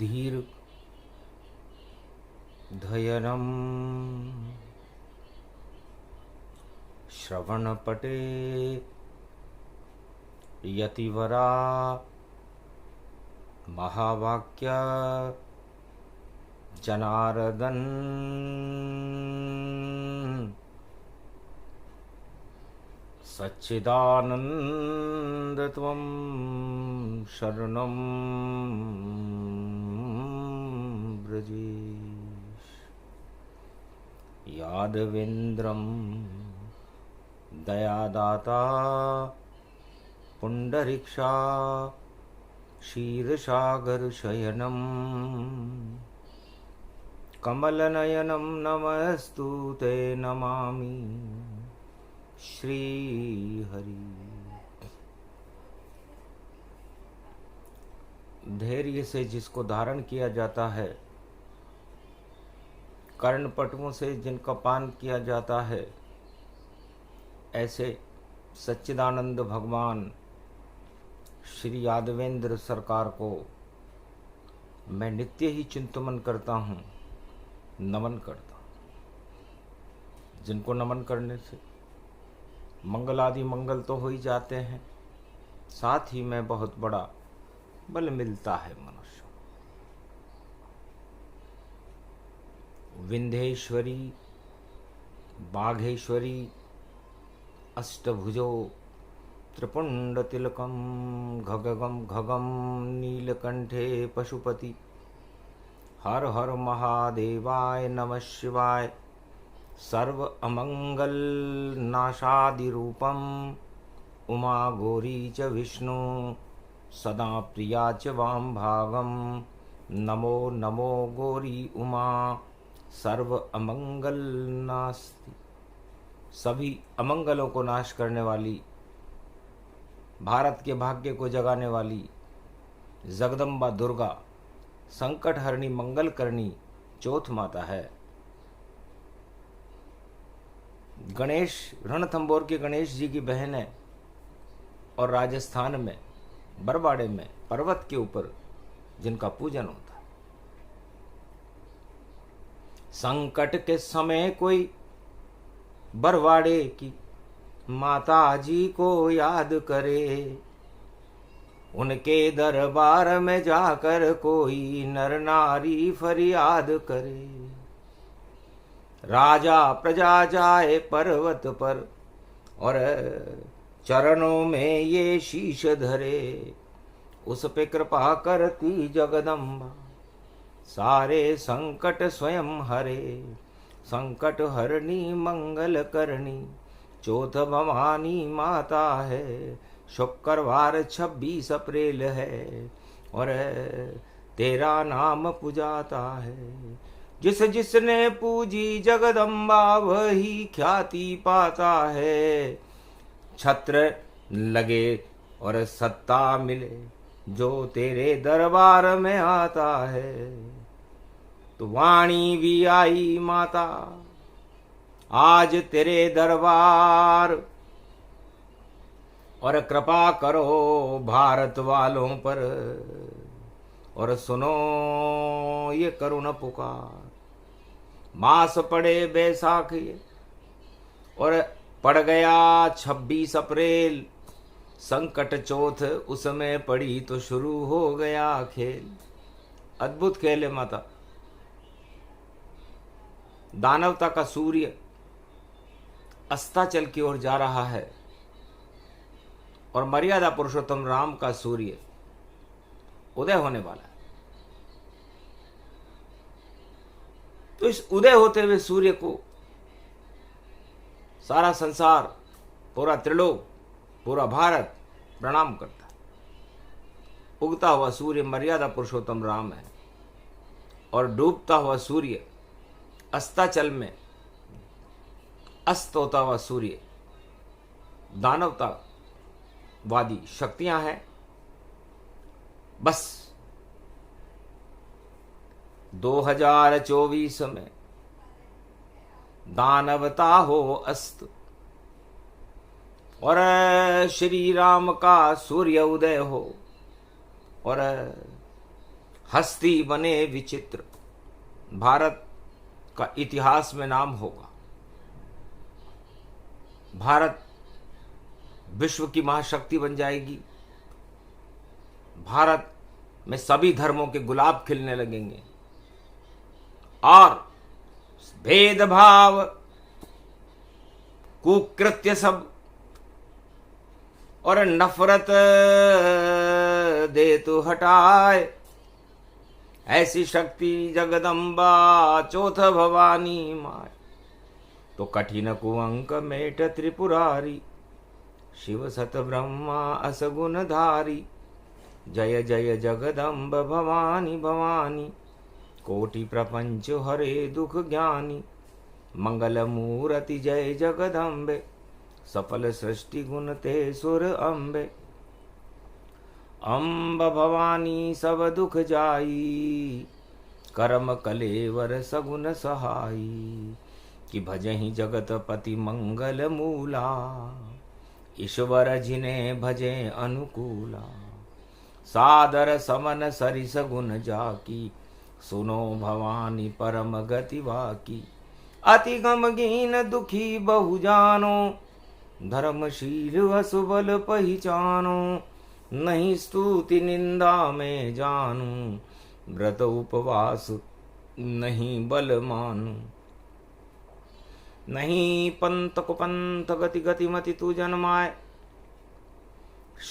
धीर धयनम श्रवणपटे यतिवरा महावाक्य जनार्दन सच्चिदानंदत्वं शरणं ब्रजेश यादवेन्द्रं दयादाता पुंडरीक्षा क्षीरसागरशयनं कमलनयनं नमस्तुते नमामि श्रीहरि। धैर्य से जिसको धारण किया जाता है, कर्णपटुओं से जिनका पान किया जाता है, ऐसे सच्चिदानंद भगवान श्री यादवेंद्र सरकार को मैं नित्य ही चिंतन करता हूँ, नमन करता हूँ। जिनको नमन करने से मंगल आदि मंगल तो हो ही जाते हैं, साथ ही में बहुत बड़ा बल मिलता है मनुष्य। विंध्येश्वरी बाघेश्वरी अष्टभुजो त्रिपुंडतिलकम घगगम घगम नीलकंठे पशुपति हर हर महादेवाय नमः शिवाय सर्व अमंगल नाशादि रूपम उमा गौरी च विष्णु सदा प्रिया च वाम भागम नमो नमो गौरी उमा सर्व अमंगल नास्ति। सभी अमंगलों को नाश करने वाली, भारत के भाग्य को जगाने वाली जगदम्बा दुर्गा संकट हरणी मंगल करनी चौथ माता है। गणेश रणथंबोर के गणेश जी की बहन है और राजस्थान में बरवाड़े में पर्वत के ऊपर जिनका पूजन होता है। संकट के समय कोई बरवाड़े की माता जी को याद करे, उनके दरबार में जाकर कोई नर नारी फरियाद करे। राजा प्रजा जाए पर्वत पर और चरणों में ये शीश धरे, उस पे कृपा करती जगदम्बा सारे संकट स्वयं हरे। संकट हरणी मंगल करनी चौथ भवानी माता है। शुक्रवार 26 अप्रैल है और तेरा नाम पुजाता है। जिस जिसने पूजी जगदम्बा वही ख्याति पाता है। छत्र लगे और सत्ता मिले जो तेरे दरबार में आता है। तो वाणी भी आई माता आज तेरे दरबार और कृपा करो भारत वालों पर और सुनो ये करुण पुकार। मास पड़े बैसाख और पड़ गया 26 अप्रैल, संकट चौथ उसमें पड़ी तो शुरू हो गया खेल। अद्भुत खेल है माता। दानवता का सूर्य अस्ताचल की ओर जा रहा है और मर्यादा पुरुषोत्तम राम का सूर्य उदय होने वाला है। तो इस उदय होते हुए सूर्य को सारा संसार, पूरा त्रिलोक, पूरा भारत प्रणाम करता है। उगता हुआ सूर्य मर्यादा पुरुषोत्तम राम है और डूबता हुआ सूर्य अस्ताचल में अस्त होता हुआ सूर्य दानवतावादी शक्तियां हैं। बस 2024 में दानवता हो अस्त और श्री राम का सूर्य उदय हो और हस्ती बने विचित्र, भारत का इतिहास में नाम होगा। भारत विश्व की महाशक्ति बन जाएगी। भारत में सभी धर्मों के गुलाब खिलने लगेंगे और भेदभाव, कुकृत्य सब और नफरत दे तो हटाए, ऐसी शक्ति जगदम्बा चौथ भवानी माय। तो कठिन कुअंक मेट त्रिपुरारी, शिव सत ब्रह्मा असगुण धारी। जय जय जगदम्ब भवानी भवानी, कोटि प्रपंच हरे दुख ज्ञानी। मंगल मूर्ति जय जगदम्बे, सफल सृष्टि गुण ते सुर अम्बे। अम्ब भवानी सब दुख जाई, करम कलेवर सगुन सहाई। कि भजहि जगत पति मंगल मूला, ईश्वर जिने भजे अनुकूला। सादर समन सरिस गुण जाकी, सुनो भवानी परम गति वाकी। अति गमगीन दुखी बहु जानो, धर्मशील असुबल पहिचानो। नहीं स्तुति निंदा में जानू, व्रत उपवास नहीं बल मानू। नहीं पंथ कुपंथ गति गति मति तू जन्माए,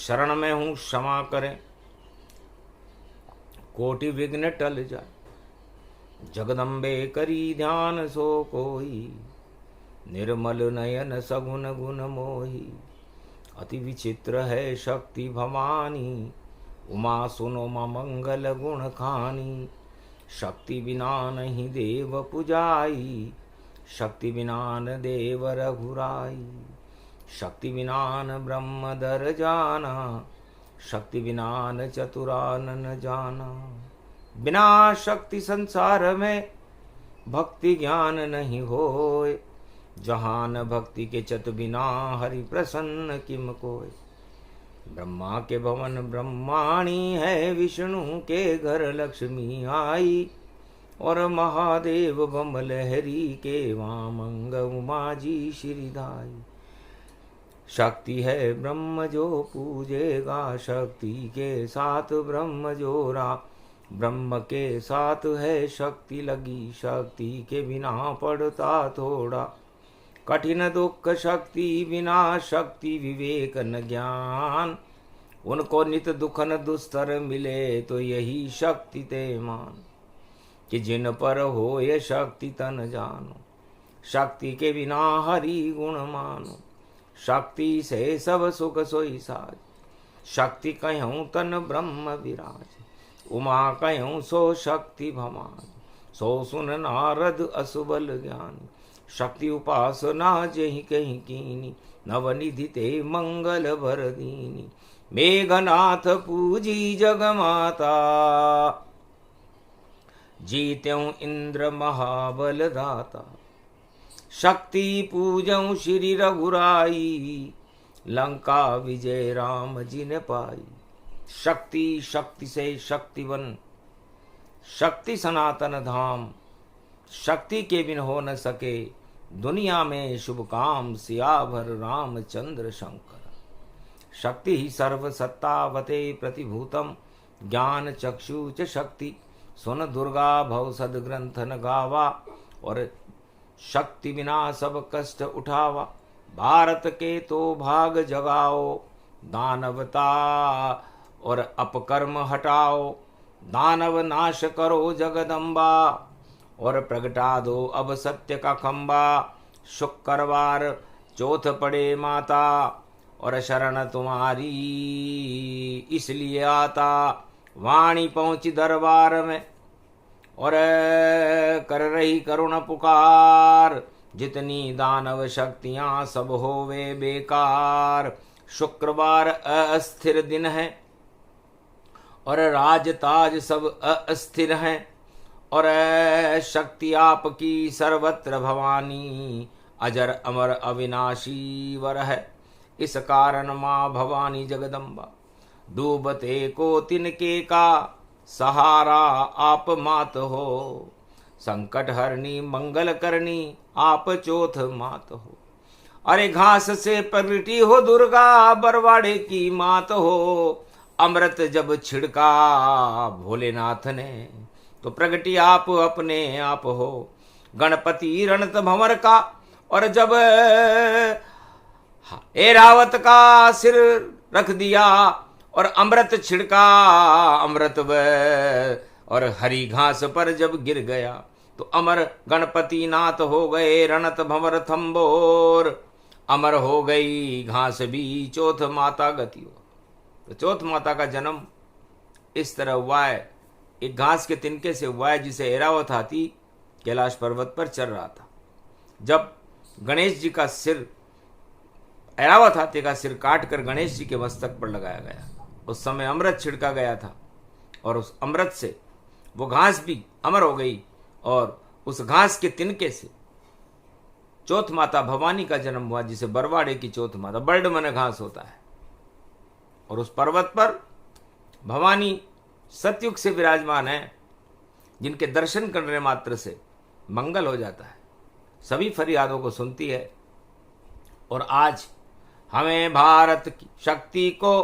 शरण में हूं क्षमा करें, कोटि विघ्न टल जाए। जगदम्बे करी ध्यान सो कोई, निर्मल नयन सगुन गुण मोही। अति विचित्र है शक्ति भवानी, उमा सुनो मा मंगल गुण खानी। शक्ति बिना नहीं देव पुजाई, शक्ति बिना न देव रघुराई। शक्ति बिना न ब्रह्म दर जाना, शक्ति बिना न चतुरानन जाना। बिना शक्ति संसार में भक्ति ज्ञान नहीं होए। जहाँ न भक्ति के चत बिना हरि प्रसन्न किम कोय। ब्रह्मा के भवन ब्रह्माणी है, विष्णु के घर लक्ष्मी आई। और महादेव बम लहरी के वामंग उमा जी श्रीदाई। शक्ति है ब्रह्म जो पूजेगा, शक्ति के साथ ब्रह्म जोड़ा। ब्रह्म के साथ है शक्ति लगी, शक्ति के बिना पड़ता थोड़ा। कठिन दुख शक्ति बिना, शक्ति विवेक न ज्ञान। उनको नित दुख न दुस्तर मिले, तो यही शक्ति ते मान। कि जिन पर हो ये शक्ति तन जानो, शक्ति के बिना हरि गुण मानो। शक्ति से सब सुख सोई साज, शक्ति कहूँ तन ब्रह्म विराज। उमा कहूँ सो शक्ति भवान, सो सुन नारद असुबल ज्ञानी। शक्ति उपासना जेहि कहीं कीनी, नवनिधि ते मंगल भर दीनी। मेघनाथ पूजी जगमाता, जीत्यों इंद्र महाबल दाता। शक्ति पूजऊं श्री रघुराई, लंका विजय राम जी ने पाई। शक्ति शक्ति से शक्तिवन, शक्ति सनातन धाम। शक्ति के बिन हो न सके दुनिया में शुभ काम। सियाभर रामचंद्र शंकर। शक्ति ही सर्व सत्तावते प्रतिभूतम, ज्ञान चक्षु च शक्ति। सुन दुर्गा भव सद ग्रंथ न गावा, और शक्ति बिना सब कष्ट उठावा। भारत के तो भाग जगाओ, दानवता और अपकर्म हटाओ। दानव नाश करो जगदम्बा, और प्रगटा दो अब सत्य का खंबा। शुक्रवार चौथ पड़े माता, और शरण तुम्हारी इसलिए आता। वाणी पहुंची दरबार में, और कर रही करुण पुकार। जितनी दानव शक्तियां सब होवे बेकार। शुक्रवार अस्थिर दिन है, और राज ताज सब अस्थिर हैं। और शक्ति आपकी सर्वत्र भवानी, अजर अमर अविनाशी वर है। इस कारण माँ भवानी जगदम्बा, डूबते को तिनके का सहारा आप मात हो। संकट हरनी मंगल करनी आप चौथ मात हो। अरे घास से प्रगटी हो दुर्गा बरवाड़े की मात हो। अमृत जब छिड़का भोलेनाथ ने तो प्रगटी आप अपने आप हो। गणपति रणत भंवर का और जब ऐरावत का सिर रख दिया और अमृत छिड़का अमृत और हरी घास पर जब गिर गया तो अमर गणपति नाथ हो गए रणत भंवर थम्बोर। अमर हो गई घास भी चौथ माता गति हो। तो चौथ माता का जन्म इस तरह हुआ है, एक घास के तिनके से हुआ है जिसे ऐरावत हाथी कैलाश पर्वत पर चल रहा था। जब गणेश जी का सिर, ऐरावत हाथी का सिर काट कर गणेश जी के मस्तक पर लगाया गया, उस समय अमृत छिड़का गया था और उस अमृत से वो घास भी अमर हो गई और उस घास के तिनके से चौथ माता भवानी का जन्म हुआ, जिसे बरवाड़े की चौथ माता, बर्ड मन घास होता है। और उस पर्वत पर भवानी सतयुग से विराजमान है, जिनके दर्शन करने मात्र से मंगल हो जाता है, सभी फरियादों को सुनती है। और आज हमें भारत की शक्ति को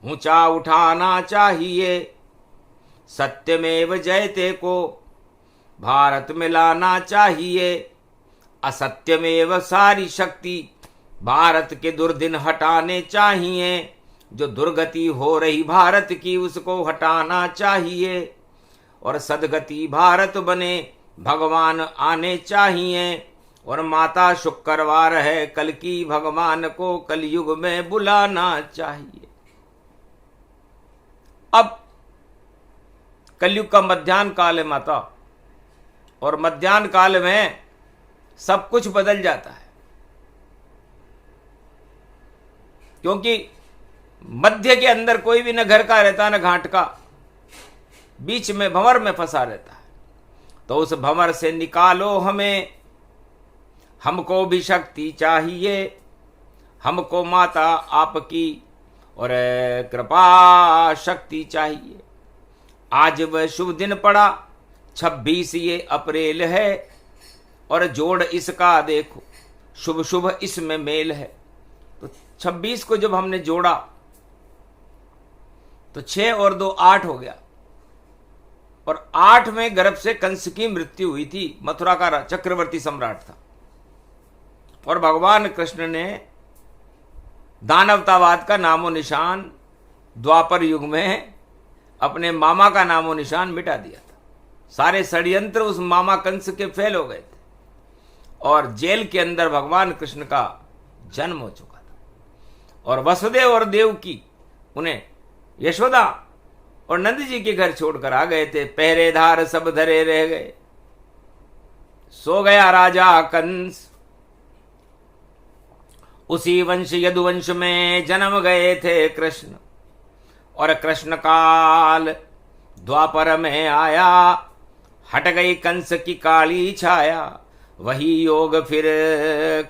ऊंचा उठाना चाहिए, सत्यमेव जयते को भारत में लाना चाहिए। असत्यमेव सारी शक्ति भारत के दुर्दिन हटाने चाहिए। जो दुर्गति हो रही भारत की उसको हटाना चाहिए और सदगति भारत बने भगवान आने चाहिए। और माता शुक्रवार है कल की भगवान को कलयुग में बुलाना चाहिए। अब कलयुग का मध्याह्न काल है माता, और मध्याह्न काल में सब कुछ बदल जाता है, क्योंकि मध्य के अंदर कोई भी न घर का रहता न घाट का, बीच में भंवर में फंसा रहता है। तो उस भंवर से निकालो हमें, हमको भी शक्ति चाहिए, हमको माता आपकी और कृपा शक्ति चाहिए। आज वह शुभ दिन पड़ा 26 ये अप्रैल है और जोड़ इसका देखो शुभ शुभ इसमें मेल है। तो 26 को जब हमने जोड़ा तो 6 और 2 8 हो गया, और 8 में गर्भ से कंस की मृत्यु हुई थी। मथुरा का चक्रवर्ती सम्राट था और भगवान कृष्ण ने दानवतावाद का नामो निशान द्वापर युग में अपने मामा का नामो निशान मिटा दिया था। सारे षड्यंत्र उस मामा कंस के फेल हो गए थे और जेल के अंदर भगवान कृष्ण का जन्म हो चुका था। और वसुदेव और देवकी उन्हें यशोदा और नंद जी के घर छोड़कर आ गए थे। पहरेदार सब धरे रह गए, सो गया राजा कंस। उसी वंश यदुवंश में जन्म गए थे कृष्ण, और कृष्ण काल द्वापर में आया, हट गई कंस की काली छाया। वही योग फिर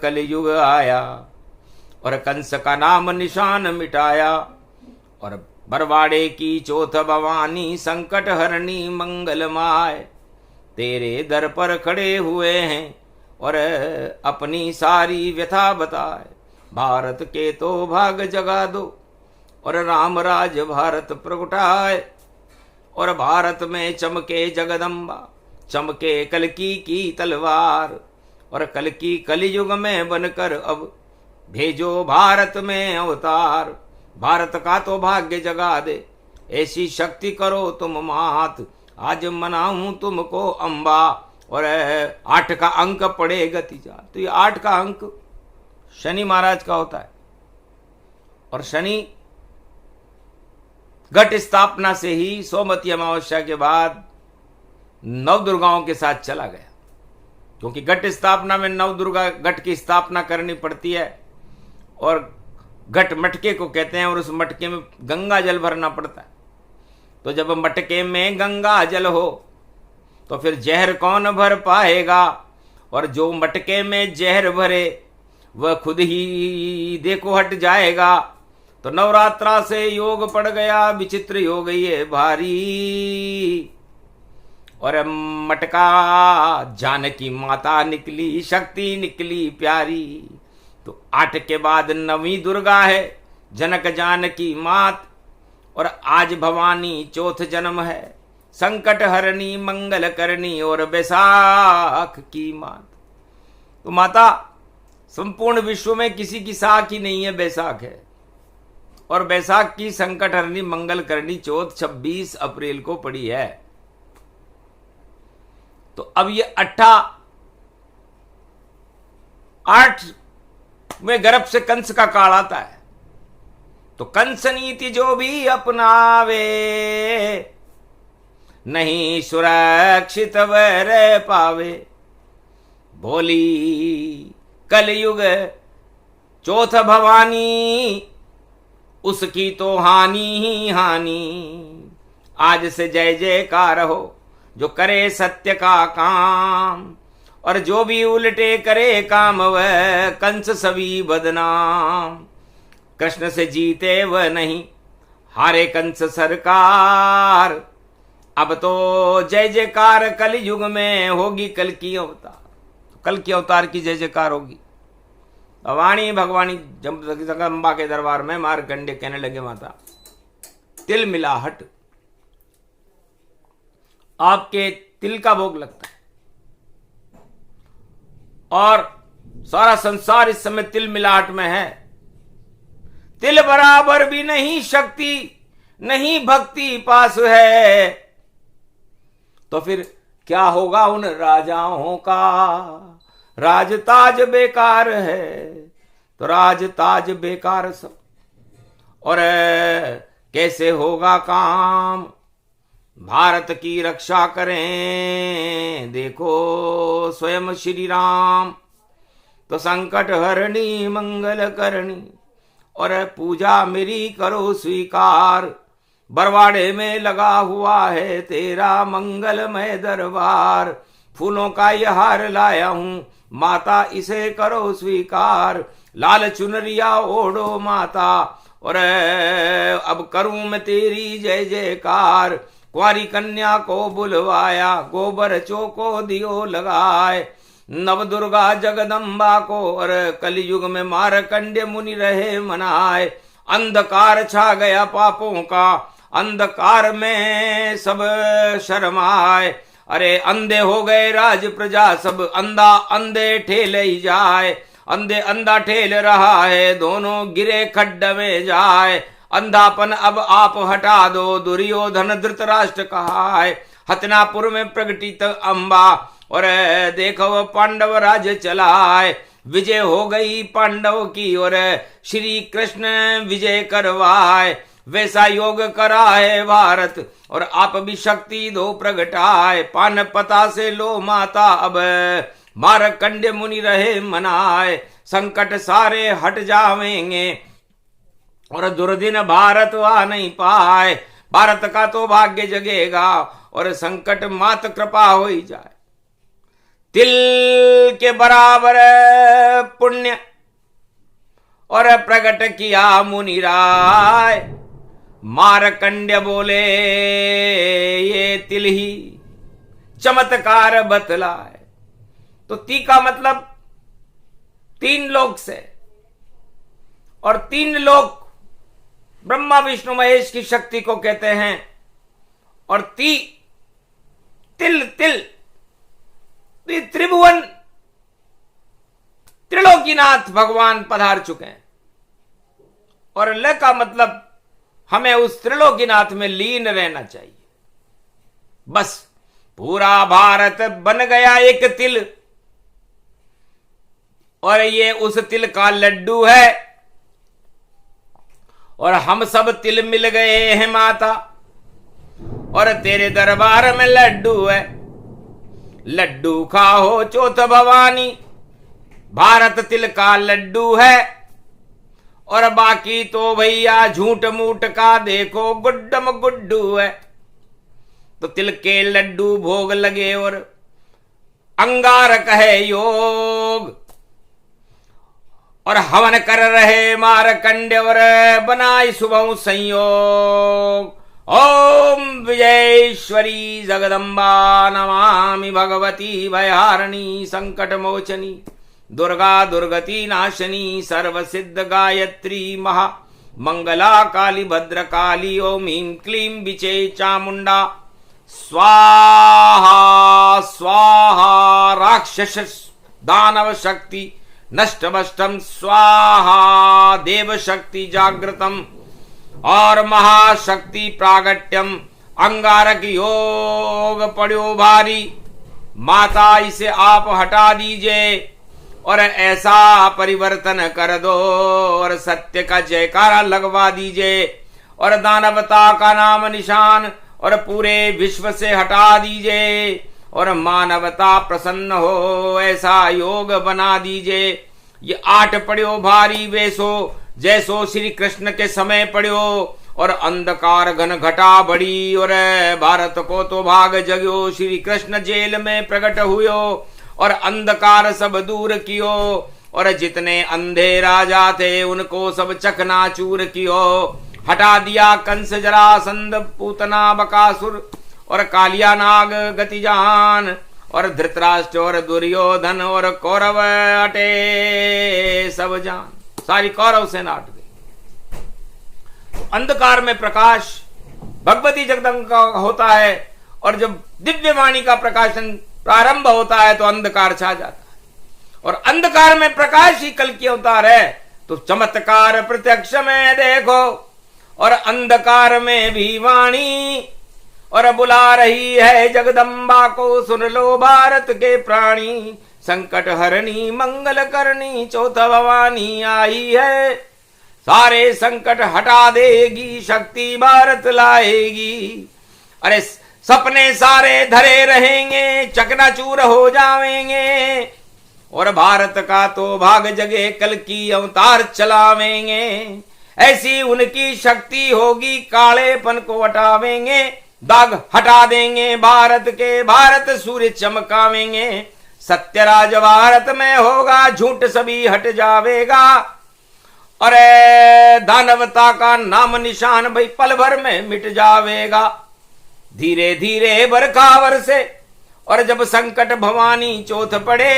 कलयुग आया और कंस का नाम निशान मिटाया। और बरवाड़े की चौथ भवानी संकट हरनी मंगलमाय, तेरे दर पर खड़े हुए हैं और अपनी सारी व्यथा बताए। भारत के तो भाग जगा दो और राम राज भारत प्रगटाए। और भारत में चमके जगदम्बा, चमके कल्कि की तलवार। और कल्कि कलयुग में बनकर अब भेजो भारत में अवतार। भारत का तो भाग्य जगा दे, ऐसी शक्ति करो तुम मात। आज मनाऊं तुमको अम्बा। और 8 का अंक पड़े गति जा। तो ये 8 का अंक शनि महाराज का होता है, और शनि घट स्थापना से ही सोमवती अमावस्या के बाद 9 दुर्गाओं के साथ चला गया, क्योंकि घट स्थापना में 9 दुर्गा घट की स्थापना करनी पड़ती है। और घट मटके को कहते हैं, और उस मटके में गंगा जल भरना पड़ता है। तो जब मटके में गंगा जल हो तो फिर जहर कौन भर पाएगा। और जो मटके में जहर भरे वह खुद ही देखो हट जाएगा। तो नवरात्रा से योग पड़ गया, विचित्र योग ये भारी। और मटका जानकी माता निकली, शक्ति निकली प्यारी। तो 8 के बाद 9वीं दुर्गा है जनक जानकी मात, और आज भवानी चौथ जन्म है, संकट हरणी मंगल करनी और बैसाख की मात। तो माता संपूर्ण विश्व में किसी की साख ही नहीं है, बैसाख है। और बैसाख की संकट हरणी मंगल करनी चौथ 26 अप्रैल को पड़ी है। तो अब ये 8 में गर्भ से कंस का काल आता है। तो कंस नीति जो भी अपनावे, नहीं सुरक्षित वह रह पावे। बोली कलयुग चौथ भवानी, उसकी तो हानि ही हानि। आज से जय जयकार हो जो करे सत्य का काम, और जो भी उल्टे करे काम वह कंस सभी बदनाम। कृष्ण से जीते वह नहीं, हारे कंस सरकार। अब तो जय जयकार कल युग में होगी कल की अवतार। कल की अवतार की जय जयकार होगी। भवानी भगवानी जगदम्बा के दरबार में मार्कंडे कहने लगे, माता तिल मिलाहट, आपके तिल का भोग लगता है और सारा संसार इस समय तिल मिलाहट में है। तिल बराबर भी नहीं शक्ति, नहीं भक्ति पास है। तो फिर क्या होगा उन राजाओं का, राजताज बेकार है। तो राजताज बेकार सब, और कैसे होगा काम, भारत की रक्षा करें देखो स्वयं श्री राम। तो संकट हरणी मंगल करनी, और पूजा मेरी करो स्वीकार। बरवाड़े में लगा हुआ है तेरा मंगलमय दरबार। फूलों का यह हार लाया हूं माता, इसे करो स्वीकार। लाल चुनरिया ओढ़ो माता, और अब करूं मैं तेरी जय जयकार। कुंवारी कन्या को बुलवाया, गोबर चौको दियो लगाए। नव दुर्गा जगदम्बा को, और कलयुग में मारकंडे मुनि रहे मनाए। अंधकार छा गया पापों का, अंधकार में सब शर्माए। अरे अंधे हो गए राज प्रजा सब, अंधा अंधे ठेले ही जाए। अंधे अंधा ठेल रहा है, दोनों गिरे खड्ड में जाए। अंधापन अब आप हटा दो, दुर्योधन धृतराष्ट्र कहा है। हतनापुर में प्रगटित अम्बा, और देखो पांडव राज चलाए। विजय हो गई पांडव की, और श्री कृष्ण विजय करवाए। वैसा योग करा है भारत, और आप भी शक्ति दो प्रगटाए। पान पता से लो माता, अब मारकंडे मुनि रहे मनाए। संकट सारे हट जावेंगे, और दुर्दिन भारत आ नहीं पाए। भारत का तो भाग्य जगेगा, और संकट मात कृपा हो ही जाए। तिल के बराबर पुण्य, और प्रकट किया मुनि राय। मारकंड्य बोले ये तिल ही चमत्कार बतलाए। तो ती का मतलब 3 लोक से, और 3 लोक ब्रह्मा विष्णु महेश की शक्ति को कहते हैं। और तिल त्रिभुवन त्रिलोकीनाथ भगवान पधार चुके हैं। और ल का मतलब हमें उस त्रिलोकीनाथ में लीन रहना चाहिए। बस पूरा भारत बन गया एक तिल, और ये उस तिल का लड्डू है। और हम सब तिल मिल गए हैं माता, और तेरे दरबार में लड्डू है। लड्डू खाओ चौथ भवानी, भारत तिल का लड्डू है। और बाकी तो भैया झूठ मूठ का देखो गुड्डम गुड्डू है। तो तिल के लड्डू भोग लगे, और अंगारक है योग। और हवन कर रहे मारकंडे और बनाई सुबह संयोग। ओम विजयेश्वरी जगदम्बा नमामि भगवती भयहारिणी संकट मोचनी दुर्गा दुर्गति नाशनी सर्व सिद्ध गायत्री महा मंगला काली भद्रकाली ओम ह्रीं क्लीं विचे चामुंडा स्वाहा स्वाहा राक्षस दानव शक्ति नष्टभष्टम स्वाहा देव शक्ति जागृतम और महाशक्ति प्रागट्यम अंगारक योग पड़ो भारी। माता इसे आप हटा दीजिए और ऐसा परिवर्तन कर दो और सत्य का जयकारा लगवा दीजिए और दानवता का नाम निशान और पूरे विश्व से हटा दीजिए और मानवता प्रसन्न हो ऐसा योग बना दीजिए। ये 8 पड़ो भारी वेसो जैसो श्री कृष्ण के समय पड़ो और अंधकार घन घटा बड़ी और भारत को तो भाग जग्यो। श्री कृष्ण जेल में प्रकट हुयो और अंधकार सब दूर कियो और जितने अंधे राजा थे उनको सब चकनाचूर कियो। हटा दिया कंस जरासंध पूतना बकासुर और कालिया नाग गतिजान और धृतराष्ट्र और दुर्योधन और कौरव हटे सब जान। सारी कौरव सेना हट गई। तो अंधकार में प्रकाश भगवती जगदम्बा का होता है और जब दिव्य वाणी का प्रकाशन प्रारंभ होता है तो अंधकार छा जाता है और अंधकार में प्रकाश ही कल की अवतार है। तो चमत्कार प्रत्यक्ष में देखो और अंधकार में भी वाणी और बुला रही है जगदम्बा को सुन लो भारत के प्राणी। संकट हरणी मंगल करनी चौथ भवानी आई है सारे संकट हटा देगी शक्ति भारत लाएगी। अरे सपने सारे धरे रहेंगे चकनाचूर हो जावेंगे और भारत का तो भाग जगे कल की अवतार चलावेंगे। ऐसी उनकी शक्ति होगी कालेपन को हटावेंगे दाग हटा देंगे भारत के भारत सूर्य चमकावेंगे। सत्यराज भारत में होगा झूठ सभी हट जावेगा और दानवता का नाम निशान भाई पल भर में मिट जावेगा। धीरे धीरे बरखा बरसे और जब संकट भवानी चौथ पड़े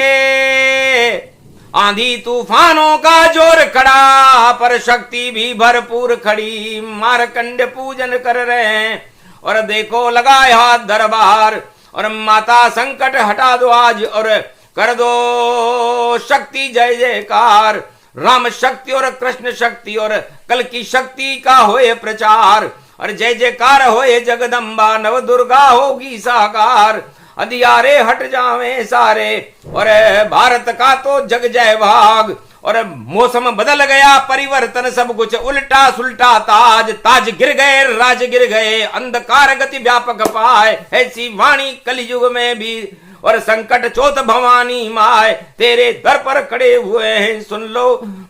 आंधी तूफानों का जोर खड़ा पर शक्ति भी भरपूर खड़ी। मारकंड पूजन कर रहे हैं और देखो लगाए हाथ दरबार और माता संकट हटा दो आज और कर दो शक्ति जय जयकार। राम शक्ति और कृष्ण शक्ति और कल की शक्ति का होए प्रचार और जय जयकार होए जगदम्बा नव दुर्गा होगी साकार। अंधियारे हट जावे सारे और भारत का तो जग जय भाग और मौसम बदल गया परिवर्तन सब कुछ उल्टा सुल्टा ताज ताज गिर गए राज गिर गए अंधकार गति व्यापक पाए। ऐसी वाणी कलयुग में भी और संकट चौथ भवानी माए तेरे दर पर खड़े हुए हैं सुन लो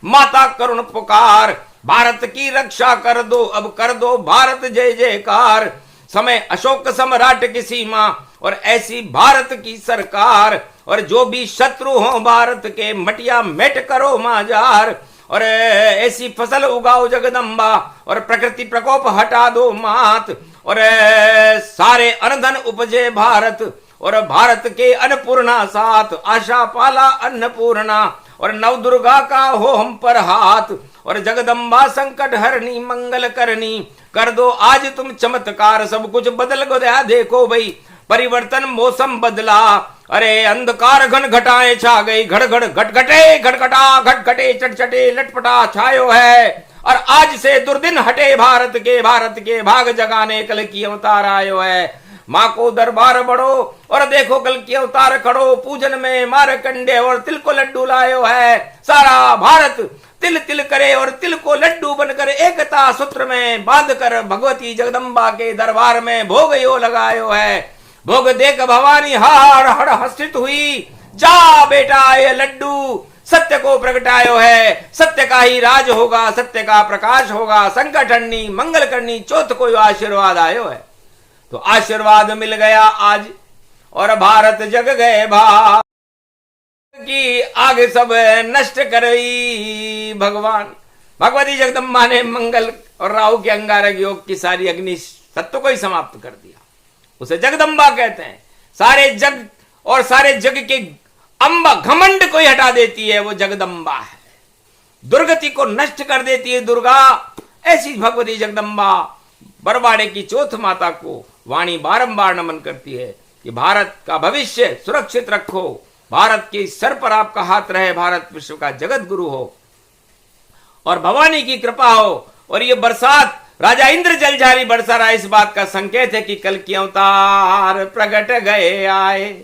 माता करुण पुकार। भारत की रक्षा कर दो अब कर दो भारत जय जयकार। समय अशोक सम्राट की सीमा और ऐसी भारत की सरकार और जो भी शत्रु हो भारत के मटिया मेट करो माजार और ऐसी फसल उगाओ जगदम्बा और प्रकृति प्रकोप हटा दो मात और सारे अनधन उपजे भारत और भारत के अन्नपूर्णा साथ आशा पाला अन्नपूर्णा और नव दुर्गा का हो हम पर हाथ और जगदम्बा संकट हरनी मंगल करनी कर दो आज तुम चमत्कार। सब कुछ बदल गया देखो भाई परिवर्तन मौसम बदला। अरे अंधकार घन घटाएं छा गई घड़घड़ घटघटे घटघटा घटघटे चटचटे लटपटा छायो है और आज से दुर्दिन हटे भारत के भाग जगाने कल की अवतार आयो है। माँ को दरबार बढ़ो और देखो कल की अवतार खड़ो पूजन में मारकंडे और तिल को लड्डू लायो है। सारा भारत तिल तिल करे और तिल को लड्डू बनकर एकता सूत्र में बांध कर भगवती जगदम्बा के दरबार में भोग यो लगायो है। भोग देख भवानी हाड़ हड़ हर्षित हुई जा बेटा ये लड्डू सत्य को प्रगटायो है। सत्य का ही राज होगा सत्य का प्रकाश होगा संकट हरनी मंगल करनी चौथ को आशीर्वाद आयो है। तो आशीर्वाद मिल गया आज और भारत जग गए भा कि आगे सब नष्ट करई भगवान। भगवती जगदम्बा ने मंगल और राहु के अंगारक योग की सारी अग्नि तत्व को ही समाप्त कर दिया। उसे जगदम्बा कहते हैं। सारे जग और सारे जग के अंबा घमंड को ही हटा देती है, वो जगदम्बा है। दुर्गति को नष्ट कर देती है दुर्गा। ऐसी भगवती जगदम्बा बरवाड़े की चौथ माता को वाणी बारंबार नमन करती है कि भारत का भविष्य सुरक्षित रखो, भारत के सर पर आपका हाथ रहे, भारत विश्व का जगत गुरु हो और भवानी की कृपा हो। और ये बरसात राजा इंद्र जलझारी बरसा रहा, इस बात का संकेत है कि कल की अवतार प्रकट गए आए।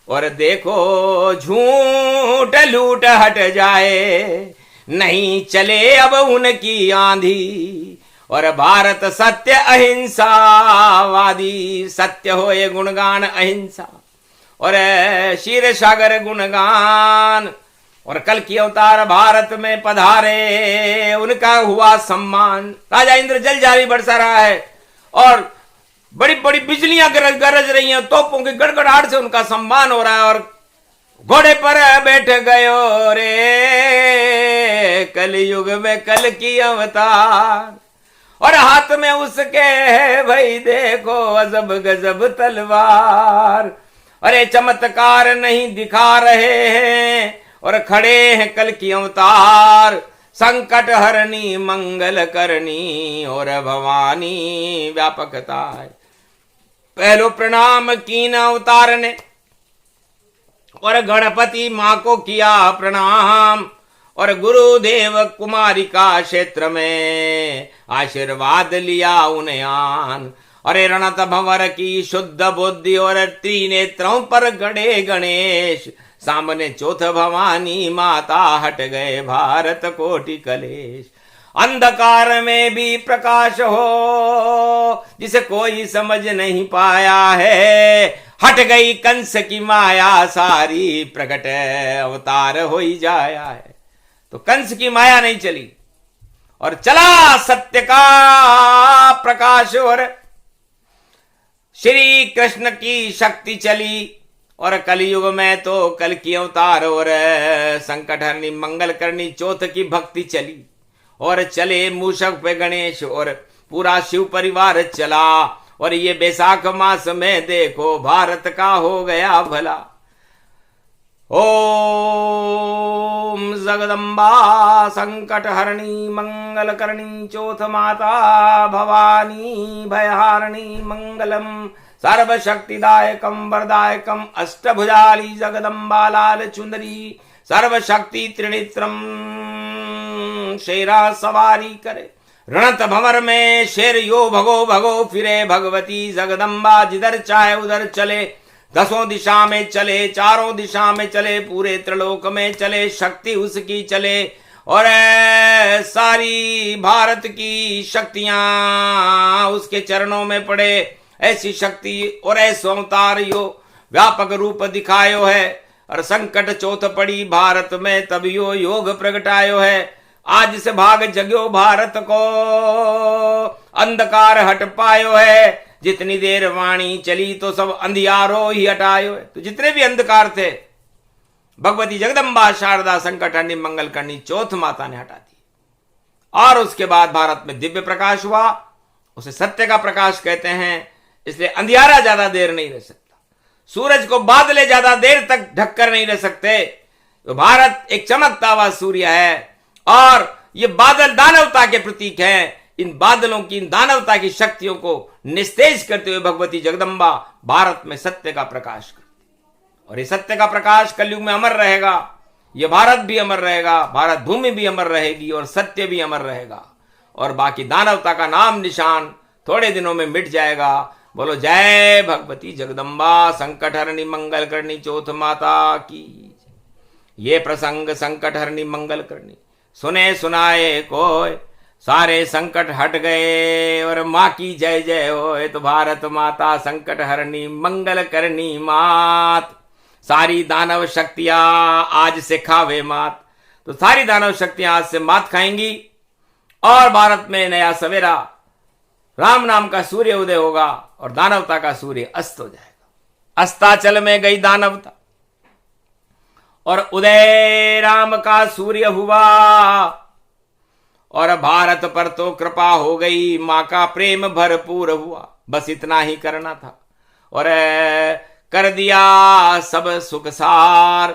और देखो झूठ लूट हट जाए, नहीं चले अब उनकी आंधी। और भारत सत्य अहिंसावादी, सत्य होए गुणगान अहिंसा और क्षीर सागर गुणगान। और कल की अवतार भारत में पधारे, उनका हुआ सम्मान। राजा इंद्र जलझारी बरसा रहा है और बड़ी बड़ी बिजलियां गरज रही हैं, तोपों की गड़गड़ाहट से उनका सम्मान हो रहा है। और घोड़े पर बैठ गयो रे कलयुग में कल की अवतार। और हाथ में उसके भाई देखो अजब गजब तलवार। अरे चमत्कार नहीं दिखा रहे हैं और खड़े हैं कल की अवतार। संकट हरनी मंगल करनी और भवानी व्यापकता है। पहलो प्रणाम कीन अवतार ने और गणपति मां को किया प्रणाम। और गुरुदेव कुमारी का क्षेत्र में आशीर्वाद लिया उन्हें आन। अरे रणत भंवर की शुद्ध बुद्धि और त्रिनेत्रों पर गड़े गणेश। सामने चौथ भवानी माता हट गए भारत कोटि कलेश। अंधकार में भी प्रकाश हो जिसे कोई समझ नहीं पाया है। हट गई कंस की माया सारी, प्रकट अवतार हो ही जाया है। तो कंस की माया नहीं चली और चला सत्य का प्रकाश। और श्री कृष्ण की शक्ति चली। और कलयुग में तो कल की अवतार और संकट हरनी मंगल करनी चौथ की भक्ति चली। और चले मूषक पे गणेश और पूरा शिव परिवार चला। और ये बैसाख मास में देखो भारत का हो गया भला। ओम जगदम्बा संकट हरणी मंगल करणी चौथ माता भवानी भयहारिणी मंगलम। सर्वशक्तिदायकम वरदायकम अष्टभुजाली जगदम्बा लाल चुंदरी। सर्वशक्ति त्रिनेत्रम शेरा सवारी करे। रणत भंवर में शेर यो भगो भगो फिरे भगवती जगदम्बा। जिधर चाहे उधर चले, दसों दिशा में चले, चारों दिशा में चले, पूरे त्रिलोक में चले, शक्ति उसकी चले। और सारी भारत की शक्तियां उसके चरणों में पड़े। ऐसी शक्ति और ऐसो अवतार यो व्यापक रूप दिखायो है। और संकट चौथ पड़ी भारत में तब यो योग प्रगटायो है। आज से भाग जग्यो भारत को अंधकार हट पायो है। जितनी देर वाणी चली तो सब अंधियारो ही हटायो है। तो जितने भी अंधकार थे भगवती जगदम्बा शारदा संकट हरनी मंगल करनी चौथ माता ने हटा दी। और उसके बाद भारत में दिव्य प्रकाश हुआ। उसे सत्य का प्रकाश कहते हैं। इसलिए अंधियारा ज्यादा देर नहीं रह सकता। सूरज को बादले ज्यादा देर तक ढककर नहीं रह सकते। तो भारत एक चमकता हुआ सूर्य है और ये बादल दानवता के प्रतीक हैं। इन बादलों की, इन दानवता की शक्तियों को निस्तेज करते हुए भगवती जगदम्बा भारत में सत्य का प्रकाश करती। और ये सत्य का प्रकाश कलयुग में अमर रहेगा। ये भारत भी अमर रहेगा, भारत भूमि भी अमर रहेगी और सत्य भी अमर रहेगा। और बाकी दानवता का नाम निशान थोड़े दिनों में मिट जाएगा। बोलो जय भगवती जगदम्बा संकट हरनी मंगल करनी चौथ माता की। ये प्रसंग संकट हरनी मंगल करनी सुने सुनाए कोय, सारे संकट हट गए और माँ की जय जय होए। तो भारत माता संकट हरनी मंगल करनी मात। सारी दानव शक्तियां आज से खावे मात। तो सारी दानव शक्तियां आज से मात खाएंगी और भारत में नया सवेरा राम नाम का सूर्य उदय होगा और दानवता का सूर्य अस्त हो जाएगा। अस्ताचल में गई दानवता और उदय राम का सूर्य हुआ, और भारत पर तो कृपा हो गई, मां का प्रेम भरपूर हुआ। बस इतना ही करना था और कर दिया सब सुख सार।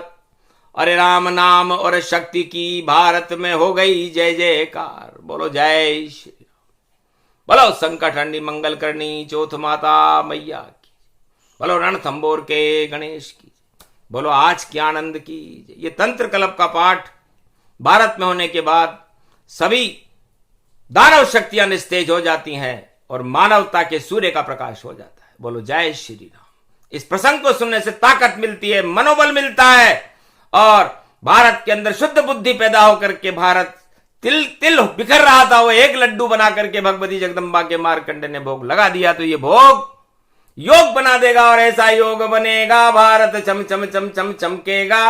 अरे राम नाम और शक्ति की भारत में हो गई जय जयकार। बोलो जय श्री राम। बोलो संकट हरणी मंगल करनी चौथ माता मैया की। बोलो रणथंबोर के गणेश की। बोलो आज की आनंद की। ये तंत्र कल्प का पाठ भारत में होने के बाद सभी दानव शक्तियां निस्तेज हो जाती हैं और मानवता के सूर्य का प्रकाश हो जाता है। बोलो जय श्री राम। इस प्रसंग को सुनने से ताकत मिलती है, मनोबल मिलता है, और भारत के अंदर शुद्ध बुद्धि पैदा होकर के भारत तिल तिल बिखर रहा था, वो एक लड्डू बना करके भगवती जगदम्बा के मार्कंडे ने भोग लगा दिया। तो ये भोग योग बना देगा, और ऐसा योग बनेगा भारत चम चम चम चम चमकेगा।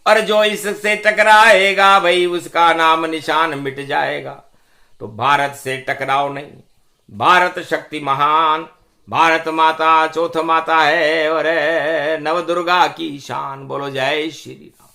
और जो इससे टकराएगा भाई उसका नाम निशान मिट जाएगा। तो भारत से टकराओ नहीं, भारत शक्ति महान, भारत माता चौथ माता है और नव दुर्गा की शान। बोलो जय श्री राम।